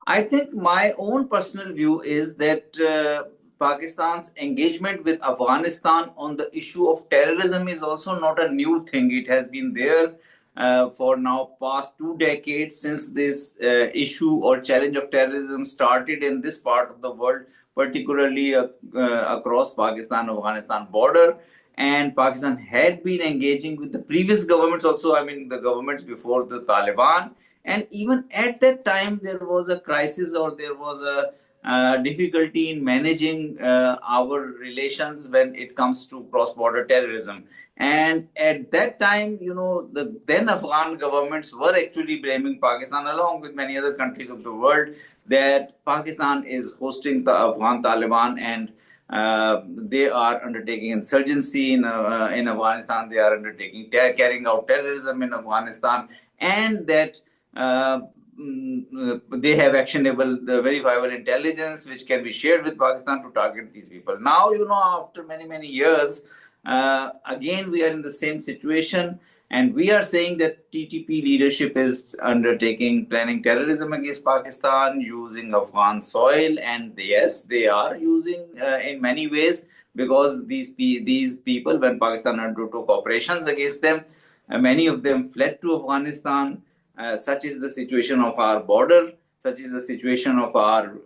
I think my own personal view is that Pakistan's engagement with Afghanistan on the issue of terrorism is also not a new thing. It has been there for now past 2 decades since this issue or challenge of terrorism started in this part of the world, particularly across Pakistan-Afghanistan border. And Pakistan had been engaging with the previous governments also, I mean, the governments before the Taliban. And even at that time, there was a crisis or there was a difficulty in managing our relations when it comes to cross-border terrorism. And at that time, the then Afghan governments were actually blaming Pakistan, along with many other countries of the world, that Pakistan is hosting the Afghan Taliban and they are undertaking insurgency in Afghanistan. They are undertaking carrying out terrorism in Afghanistan, and that they have actionable, the verifiable intelligence which can be shared with Pakistan to target these people. Now, after many years, again we are in the same situation, and we are saying that TTP leadership is undertaking planning terrorism against Pakistan using Afghan soil, and yes, they are using in many ways, because these people, when Pakistan undertook operations against them, many of them fled to Afghanistan. Such is the situation of our border. Such is the situation of our,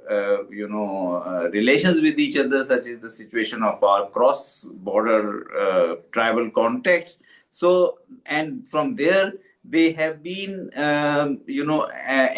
relations with each other. Such is the situation of our cross-border tribal contacts. So, and from there, they have been,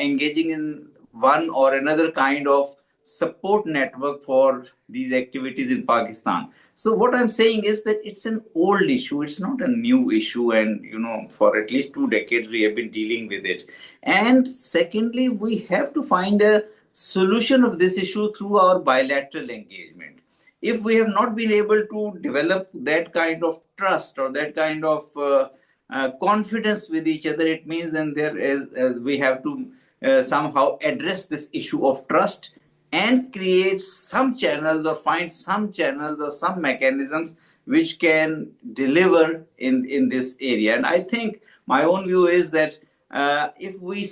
engaging in one or another kind of support network for these activities in Pakistan. So what I'm saying is that it's an old issue. It's not a new issue. And, for at least 2 decades, we have been dealing with it. And secondly, we have to find a solution of this issue through our bilateral engagement. If we have not been able to develop that kind of trust or that kind of confidence with each other, it means then there is we have to somehow address this issue of trust and create some channels or find some channels or some mechanisms which can deliver in this area. And I think my own view is that if we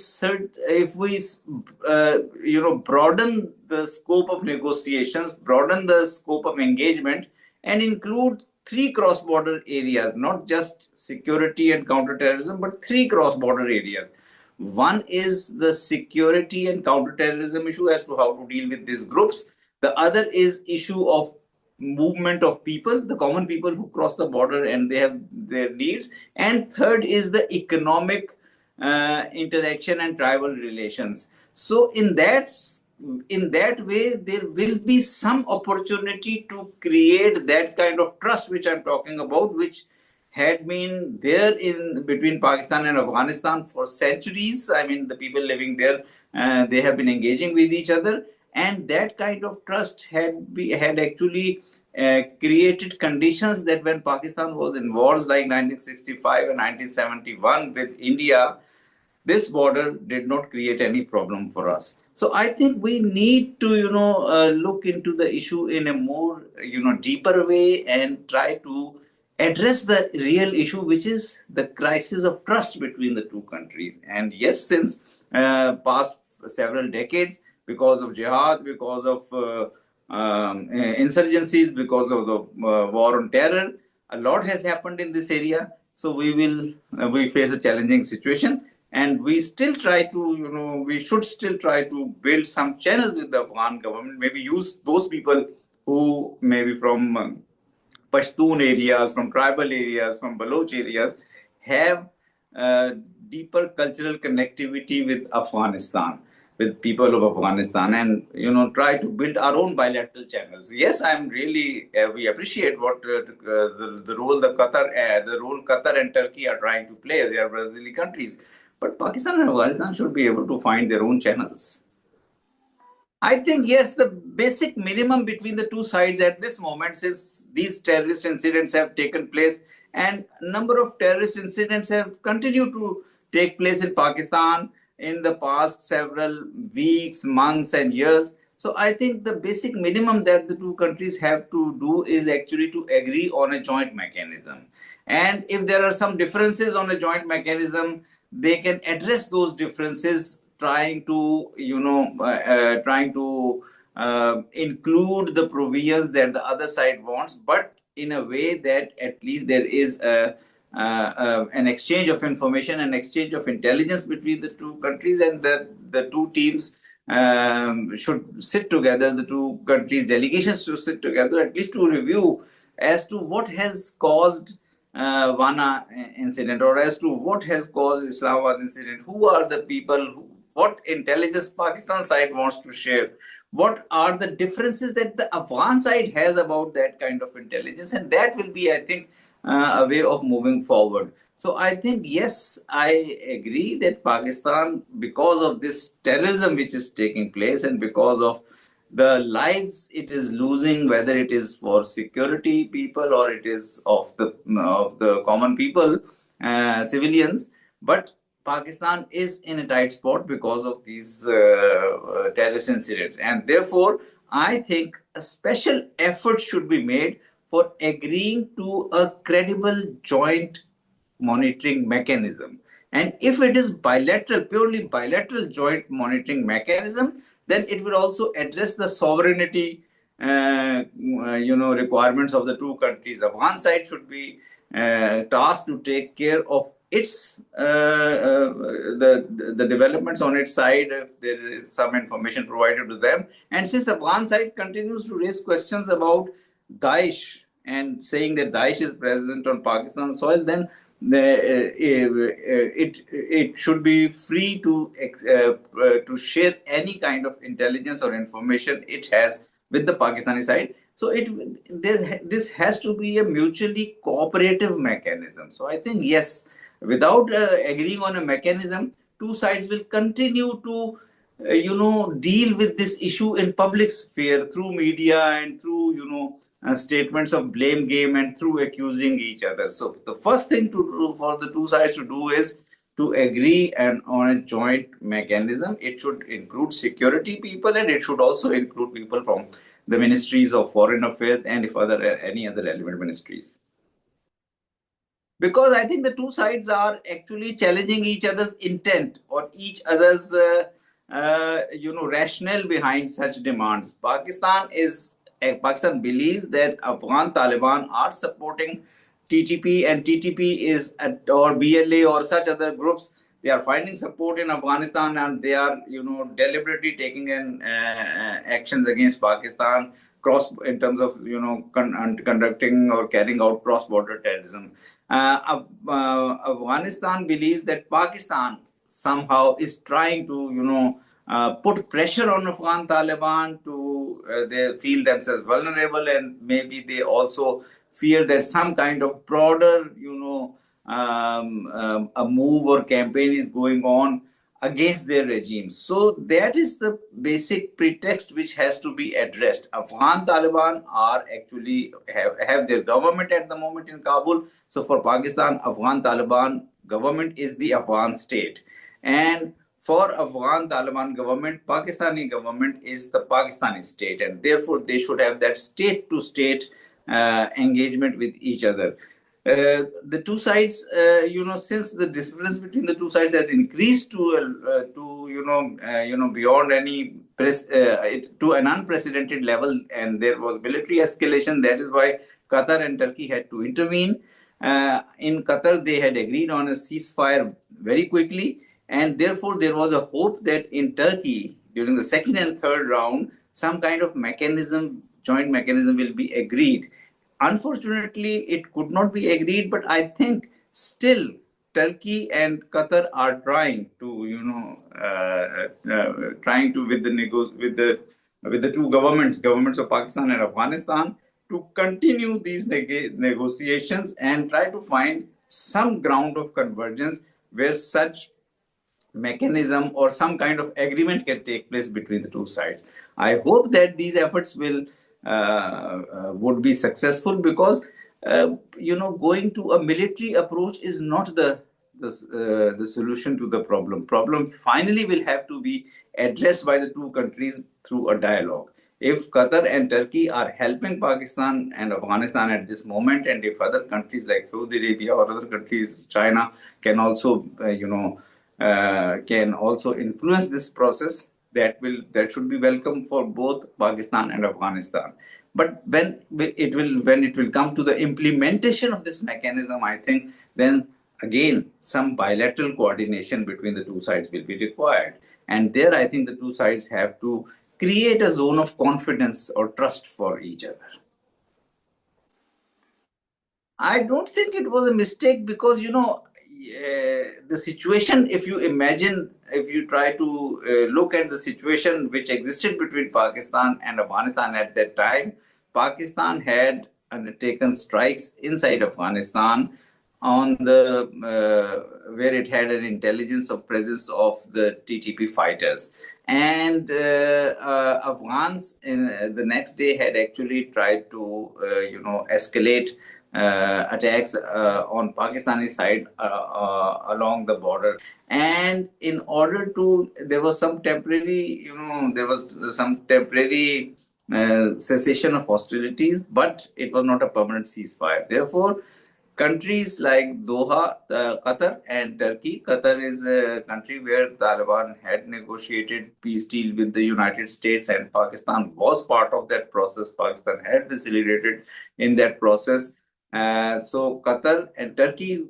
broaden the scope of negotiations, broaden the scope of engagement, and include 3 cross-border areas, not just security and counterterrorism, but 3 cross-border areas. One is the security and counterterrorism issue as to how to deal with these groups. The other is issue of movement of people, the common people who cross the border and they have their needs. And third is the economic interaction and tribal relations. So in that way, there will be some opportunity to create that kind of trust which I'm talking about, which had been there in between Pakistan and Afghanistan for centuries. I mean, the people living there, they have been engaging with each other, and that kind of trust had actually created conditions that when Pakistan was in wars like 1965 and 1971 with India, this border did not create any problem for us. So I think we need to, look into the issue in a more, deeper way and try to address the real issue, which is the crisis of trust between the two countries. And yes, since past several decades, because of jihad, because of insurgencies, because of the war on terror, a lot has happened in this area. So we face a challenging situation, and we still try to, we should still try to build some channels with the Afghan government, maybe use those people who maybe from Pashtun areas, from tribal areas, from Baloch areas, have deeper cultural connectivity with Afghanistan, with people of Afghanistan, and try to build our own bilateral channels. Yes, I'm really we appreciate what the role Qatar and Turkey are trying to play. They are brotherly countries, but Pakistan and Afghanistan should be able to find their own channels. I think, yes, the basic minimum between the two sides at this moment, since these terrorist incidents have taken place, and number of terrorist incidents have continued to take place in Pakistan in the past several weeks, months, and years. So I think the basic minimum that the two countries have to do is actually to agree on a joint mechanism. And if there are some differences on a joint mechanism, they can address those differences trying to, include the provisions that the other side wants, but in a way that at least there is an exchange of information, an exchange of intelligence between the two countries, and the two teams should sit together, the two countries' delegations should sit together at least to review as to what has caused Wana incident, or as to what has caused Islamabad incident. Who are the people? What intelligence Pakistan side wants to share? What are the differences that the Afghan side has about that kind of intelligence? And that will be, I think, a way of moving forward. So I think, yes, I agree that Pakistan, because of this terrorism which is taking place and because of the lives it is losing, whether it is for security people or it is of the common people, civilians, but Pakistan is in a tight spot because of these terrorist incidents, and therefore I think a special effort should be made for agreeing to a credible joint monitoring mechanism. And if it is bilateral, purely bilateral joint monitoring mechanism, then it will also address the sovereignty, requirements of the two countries. The one side should be tasked to take care of its the developments on its side if there is some information provided to them. And since the one side continues to raise questions about Daesh and saying that Daesh is present on Pakistan soil, then it should be free to share any kind of intelligence or information it has with the Pakistani side. So this has to be a mutually cooperative mechanism. So I think, yes, without agreeing on a mechanism, two sides will continue to deal with this issue in public sphere through media and through statements of blame game and through accusing each other. So the first thing to do for the two sides to do is to agree and on a joint mechanism. It should include security people, and it should also include people from the ministries of foreign affairs and if any other relevant ministries, because I think the two sides are actually challenging each other's intent or each other's rationale behind such demands. Pakistan believes that Afghan Taliban are supporting TTP, and TTP is or BLA or such other groups. They are finding support in Afghanistan, and they are deliberately taking in actions against Pakistan cross in terms of conducting or carrying out cross border terrorism. Afghanistan believes that Pakistan somehow is trying to put pressure on Afghan Taliban to they feel themselves vulnerable, and maybe they also fear that some kind of broader a move or campaign is going on against their regime. So that is the basic pretext which has to be addressed. Afghan Taliban are actually have their government at the moment in Kabul. So for Pakistan, Afghan Taliban government is the Afghan state. And for Afghan Taliban government, Pakistani government is the Pakistani state. And therefore, they should have that state to state engagement with each other. The two sides, since the difference between the two sides had increased to beyond any to an unprecedented level, and there was military escalation. That is why Qatar and Turkey had to intervene. In Qatar, they had agreed on a ceasefire very quickly, and therefore there was a hope that in Turkey, during the second and third round, some kind of joint mechanism will be agreed. Unfortunately, it could not be agreed, but I think still Turkey and Qatar are trying to, with the two governments of Pakistan and Afghanistan, to continue these negotiations and try to find some ground of convergence where such mechanism or some kind of agreement can take place between the two sides. I hope that these efforts would be successful, because going to a military approach is not the solution to the problem. Problem finally will have to be addressed by the two countries through a dialogue. If Qatar and Turkey are helping Pakistan and Afghanistan at this moment, and if other countries like Saudi Arabia or other countries, China, can also can also influence this process, that should be welcome for both Pakistan and Afghanistan. But when it will come to the implementation of this mechanism, I think then again some bilateral coordination between the two sides will be required. And there, I think the two sides have to create a zone of confidence or trust for each other. I don't think it was a mistake because, the situation, if you imagine, if you try to look at the situation which existed between Pakistan and Afghanistan at that time, Pakistan had undertaken strikes inside Afghanistan on the where it had an intelligence of presence of the TTP fighters. And Afghans the next day had actually tried to, escalate attacks on Pakistani side along the border. And in order to, there was some temporary cessation of hostilities, but it was not a permanent ceasefire. Therefore, countries like Doha, Qatar, and Turkey. Qatar is a country where Taliban had negotiated peace deal with the United States, and Pakistan was part of that process. Pakistan had facilitated in that process. So Qatar and Turkey,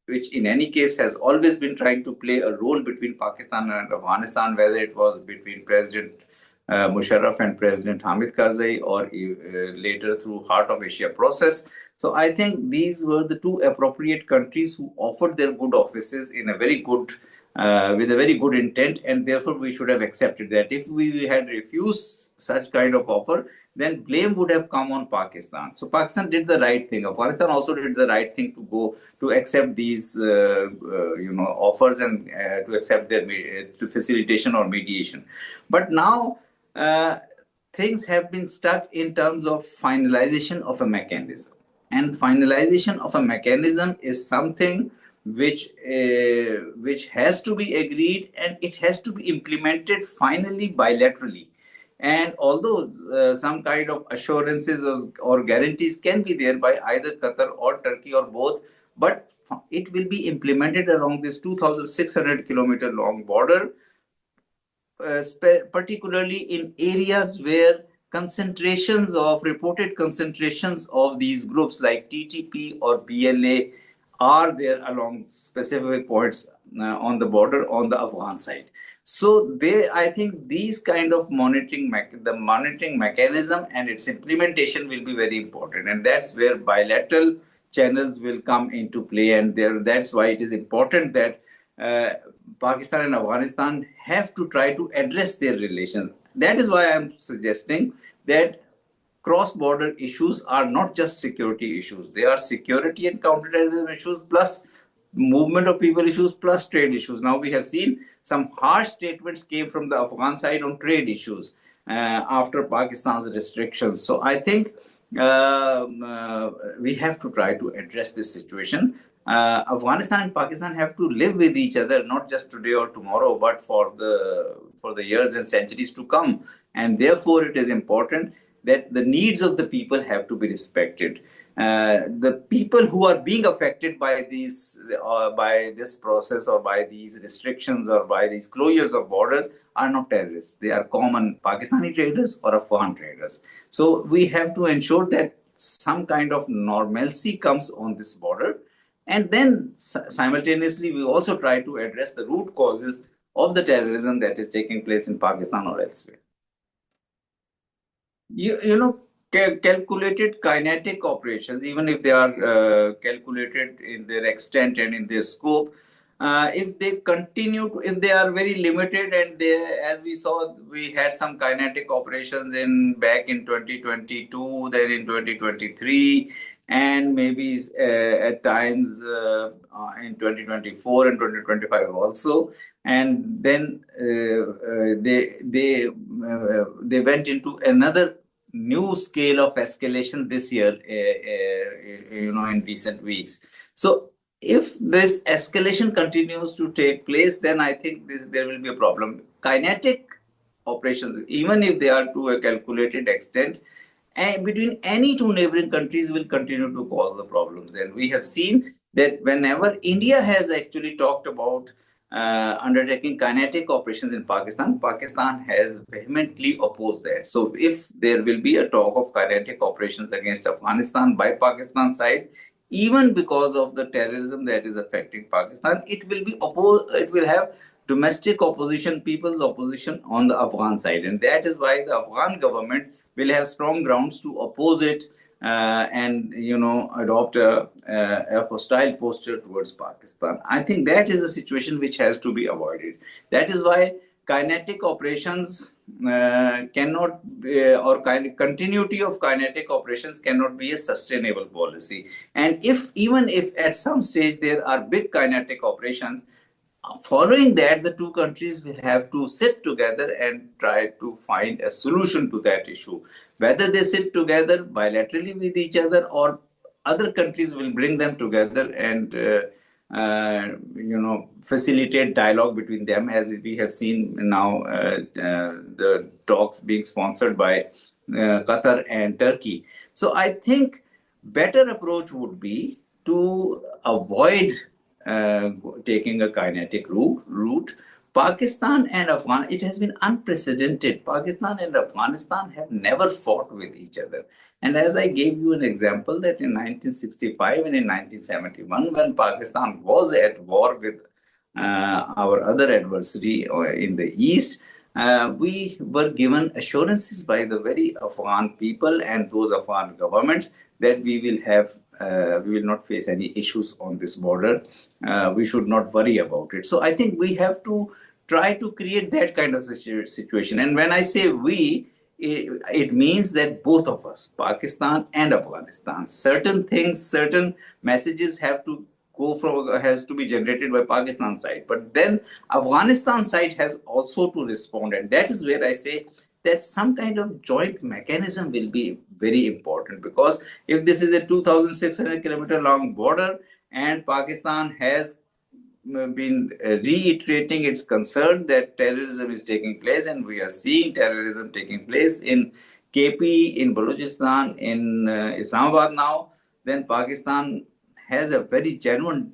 which in any case has always been trying to play a role between Pakistan and Afghanistan, whether it was between President Musharraf and President Hamid Karzai, or later through Heart of Asia process. So I think these were the two appropriate countries who offered their good offices in a very good, with a very good intent, and therefore we should have accepted that. If we had refused such kind of offer, then blame would have come on Pakistan. So Pakistan did the right thing. Afghanistan also did the right thing to go to accept these, offers, and to accept their to facilitation or mediation. But now uh, things have been stuck in terms of finalization of a mechanism. And finalization of a mechanism is something which has to be agreed, and it has to be implemented finally bilaterally. And although some kind of assurances or guarantees can be there by either Qatar or Turkey or both, but it will be implemented along this 2,600-kilometer long border, particularly in areas where reported concentrations of these groups like TTP or BLA are there along specific points on the border on the Afghan side. So I think these kind of the monitoring mechanism and its implementation will be very important, and that's where bilateral channels will come into play. And that's why it is important that uh, Pakistan and Afghanistan have to try to address their relations. That is why I'm suggesting that cross-border issues are not just security issues. They are security and counterterrorism issues, plus movement of people issues, plus trade issues. Now we have seen some harsh statements came from the Afghan side on trade issues after Pakistan's restrictions. So I think we have to try to address this situation. Afghanistan and Pakistan have to live with each other, not just today or tomorrow, but for the years and centuries to come. And therefore, it is important that the needs of the people have to be respected. The people who are being affected by by this process, or by these restrictions, or by these closures of borders, are not terrorists. They are common Pakistani traders or Afghan traders. So we have to ensure that some kind of normalcy comes on this border, and then simultaneously we also try to address the root causes of the terrorism that is taking place in Pakistan or elsewhere. Calculated kinetic operations, even if they are calculated in their extent and in their scope, if they if they are very limited, and as we saw, we had some kinetic operations back in 2022, then in 2023, and maybe at times in 2024 and 2025 also. And then they went into another new scale of escalation this year, in recent weeks. So if this escalation continues to take place, then I think there will be a problem. Kinetic operations, even if they are to a calculated extent, between any two neighboring countries, will continue to cause the problems. And we have seen that whenever India has actually talked about undertaking kinetic operations in Pakistan, Pakistan has vehemently opposed that. So, if there will be a talk of kinetic operations against Afghanistan by Pakistan side, even because of the terrorism that is affecting Pakistan, it will be opposed. It will have domestic opposition, people's opposition on the Afghan side, and that is why the Afghan government will have strong grounds to oppose it and adopt a hostile posture towards Pakistan. I think that is a situation which has to be avoided. That is why kinetic operations cannot or continuity of kinetic operations cannot be a sustainable policy. And if even if at some stage there are big kinetic operations, following that, the two countries will have to sit together and try to find a solution to that issue. Whether they sit together bilaterally with each other or other countries will bring them together and facilitate dialogue between them, as we have seen now the talks being sponsored by Qatar and Turkey. So I think better approach would be to avoid uh, taking a kinetic route. Pakistan and Afghan, it has been unprecedented. Pakistan and Afghanistan have never fought with each other. And as I gave you an example that in 1965 and in 1971, when Pakistan was at war with our other adversary in the East, we were given assurances by the very Afghan people and those Afghan governments that we will not face any issues on this border. We should not worry about it. So I think we have to try to create that kind of situation. And when I say we, it means that both of us, Pakistan and Afghanistan, certain things, certain messages have to go from has to be generated by Pakistan side, but then Afghanistan side has also to respond, and that is where I say that some kind of joint mechanism will be very important, because if this is a 2,600-kilometer long border and Pakistan has been reiterating its concern that terrorism is taking place, and we are seeing terrorism taking place in KP, in Balochistan, in Islamabad now, then Pakistan has a very genuine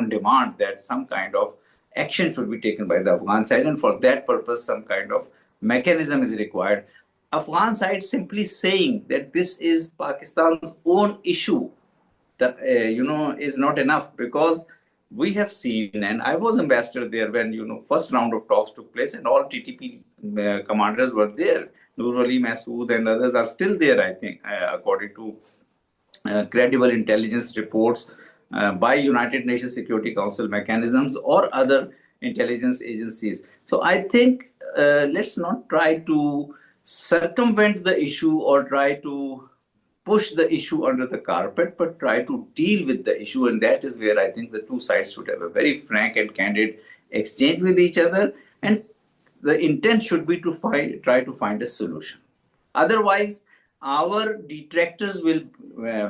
demand that some kind of action should be taken by the Afghan side, and for that purpose, some kind of mechanism is required. Afghan side simply saying that this is Pakistan's own issue, is not enough, because we have seen, and I was ambassador there when first round of talks took place, and all TTP commanders were there. Nur Ali Masood and others are still there, I think, according to credible intelligence reports by United Nations Security Council mechanisms or other intelligence agencies. So I think let's not try to circumvent the issue or try to push the issue under the carpet, but try to deal with the issue. And that is where I think the two sides should have a very frank and candid exchange with each other. And the intent should be to try to find a solution. Otherwise, our detractors will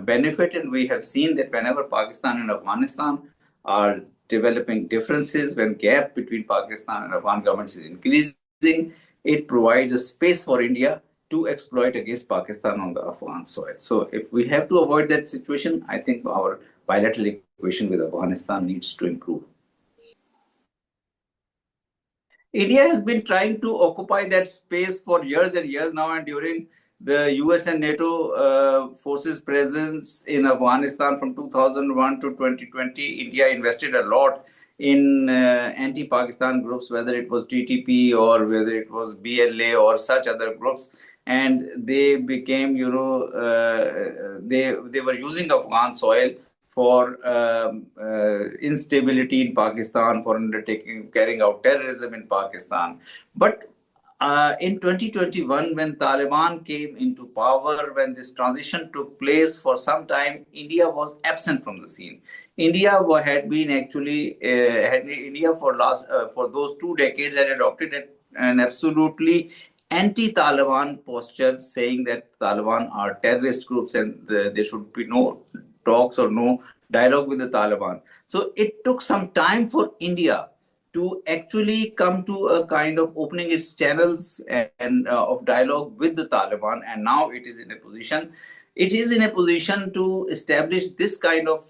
benefit, and we have seen that whenever Pakistan and Afghanistan are developing differences, when gap between Pakistan and Afghan governments is increasing, it provides a space for India to exploit against Pakistan on the Afghan soil. So if we have to avoid that situation, I think our bilateral equation with Afghanistan needs to improve. India has been trying to occupy that space for years and years now, and during the US and NATO forces presence in Afghanistan from 2001 to 2020, India invested a lot in anti-Pakistan groups, whether it was TTP or whether it was BLA or such other groups, and they became, they were using Afghan soil for instability in Pakistan, for carrying out terrorism in Pakistan. But in 2021, when Taliban came into power, when this transition took place, for some time, India was absent from the scene. India had been actually, India for those 2 decades had adopted an absolutely anti-Taliban posture, saying that Taliban are terrorist groups and there should be no talks or no dialogue with the Taliban. So it took some time for India to actually come to a kind of opening its channels and of dialogue with the Taliban, and now it is in a position it is in a position to establish this kind of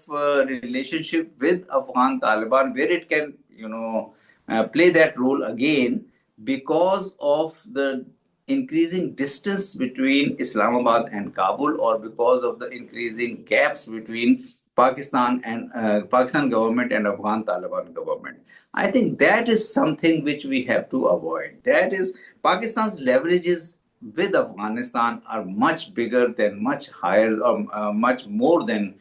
relationship with Afghan Taliban, where it can, play that role again because of the increasing distance between Islamabad and Kabul, or because of the increasing gaps between Pakistan government and Afghan Taliban government. I think that is something which we have to avoid. That is, Pakistan's leverages with Afghanistan are much bigger than, much higher, much more than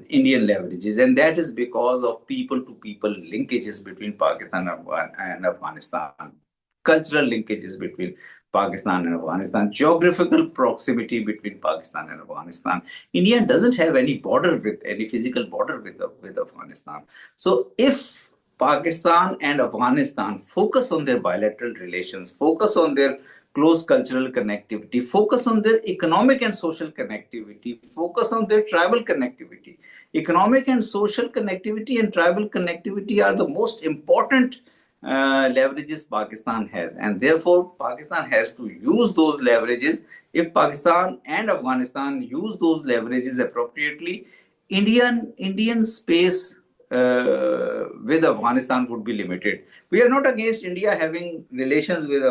Indian leverages, and that is because of people-to-people linkages between Pakistan and Afghanistan, cultural linkages between Pakistan and Afghanistan, geographical proximity between Pakistan and Afghanistan. India doesn't have any border with any physical border with Afghanistan. So if Pakistan and Afghanistan focus on their bilateral relations, focus on their close cultural connectivity, focus on their economic and social connectivity, focus on their tribal connectivity. Economic and social connectivity and tribal connectivity are the most important leverages Pakistan has, and therefore Pakistan has to use those leverages. If Pakistan and Afghanistan use those leverages appropriately, Indian space with Afghanistan would be limited. We are not against India having relations with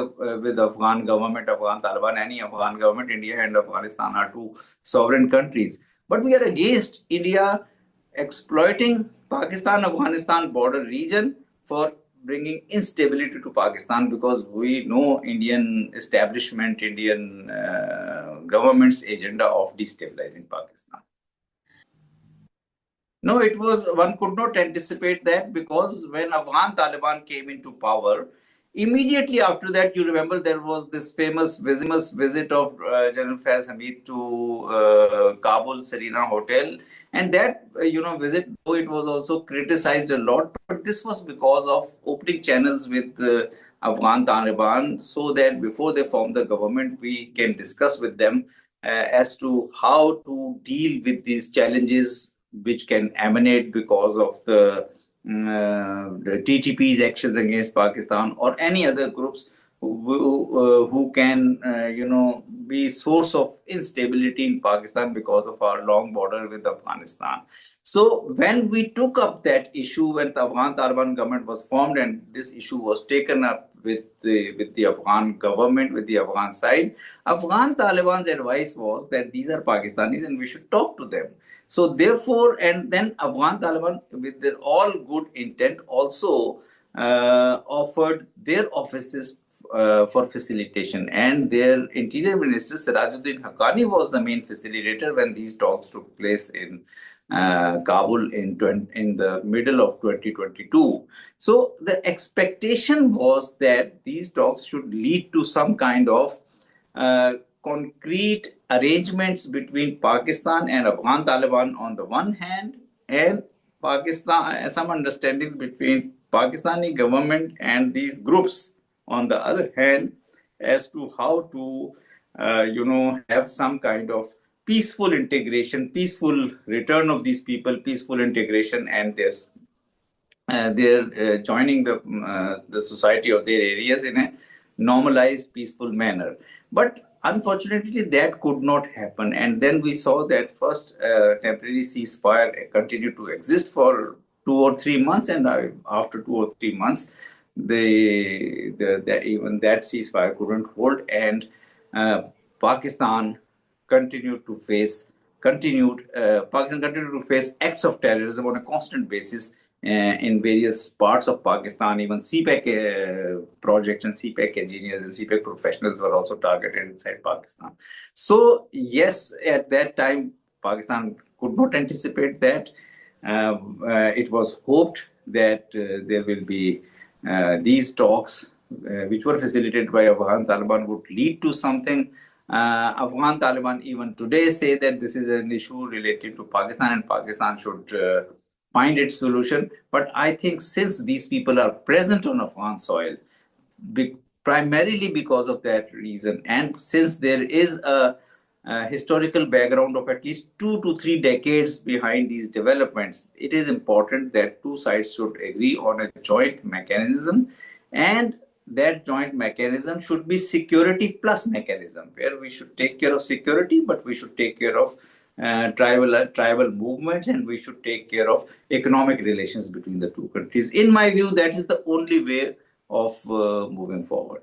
Afghan government, Afghan Taliban, any Afghan government. India and Afghanistan are two sovereign countries, but we are against India exploiting Pakistan-Afghanistan border region for bringing instability to Pakistan, because we know Indian establishment, Indian government's agenda of destabilizing Pakistan. No, it was, one could not anticipate that, because when Afghan Taliban came into power, immediately after that, you remember there was this famous visit of General Faiz Hamid to Kabul Serena Hotel, and that visit, though it was also criticized a lot, but this was because of opening channels with Afghan Taliban, so that before they form the government, we can discuss with them as to how to deal with these challenges which can emanate because of the TTP's actions against Pakistan, or any other groups who can, be source of instability in Pakistan because of our long border with Afghanistan. So when we took up that issue, when the Afghan Taliban government was formed, and this issue was taken up with the Afghan government, with the Afghan side, Afghan Taliban's advice was that these are Pakistanis and we should talk to them. So therefore, and then Afghan Taliban, with their all good intent, also offered their offices for facilitation, and their Interior Minister Sirajuddin Haqqani was the main facilitator when these talks took place in Kabul in the middle of 2022. So the expectation was that these talks should lead to some kind of concrete arrangements between Pakistan and Afghan Taliban on the one hand, and Pakistan, some understandings between Pakistani government and these groups on the other hand, as to how to, have some kind of peaceful integration, peaceful return of these people, peaceful integration, and they're joining the society of their areas in a normalized, peaceful manner. But unfortunately, that could not happen. And then we saw that first temporary ceasefire continued to exist for 2 or 3 months, and after 2 or 3 months, even that ceasefire couldn't hold, and Pakistan continued to face acts of terrorism on a constant basis in various parts of Pakistan. Even CPEC projects and CPEC engineers and CPEC professionals were also targeted inside Pakistan. So yes, at that time, Pakistan could not anticipate that. It was hoped that there will be these talks, which were facilitated by Afghan Taliban, would lead to something. Afghan Taliban even today say that this is an issue related to Pakistan, and Pakistan should find its solution. But I think since these people are present on Afghan soil, primarily because of that reason, and since there is a historical background of at least 2 to 3 decades behind these developments, it is important that two sides should agree on a joint mechanism, and that joint mechanism should be security plus mechanism, where we should take care of security, but we should take care of tribal movements, and we should take care of economic relations between the two countries. In my view, that is the only way of moving forward.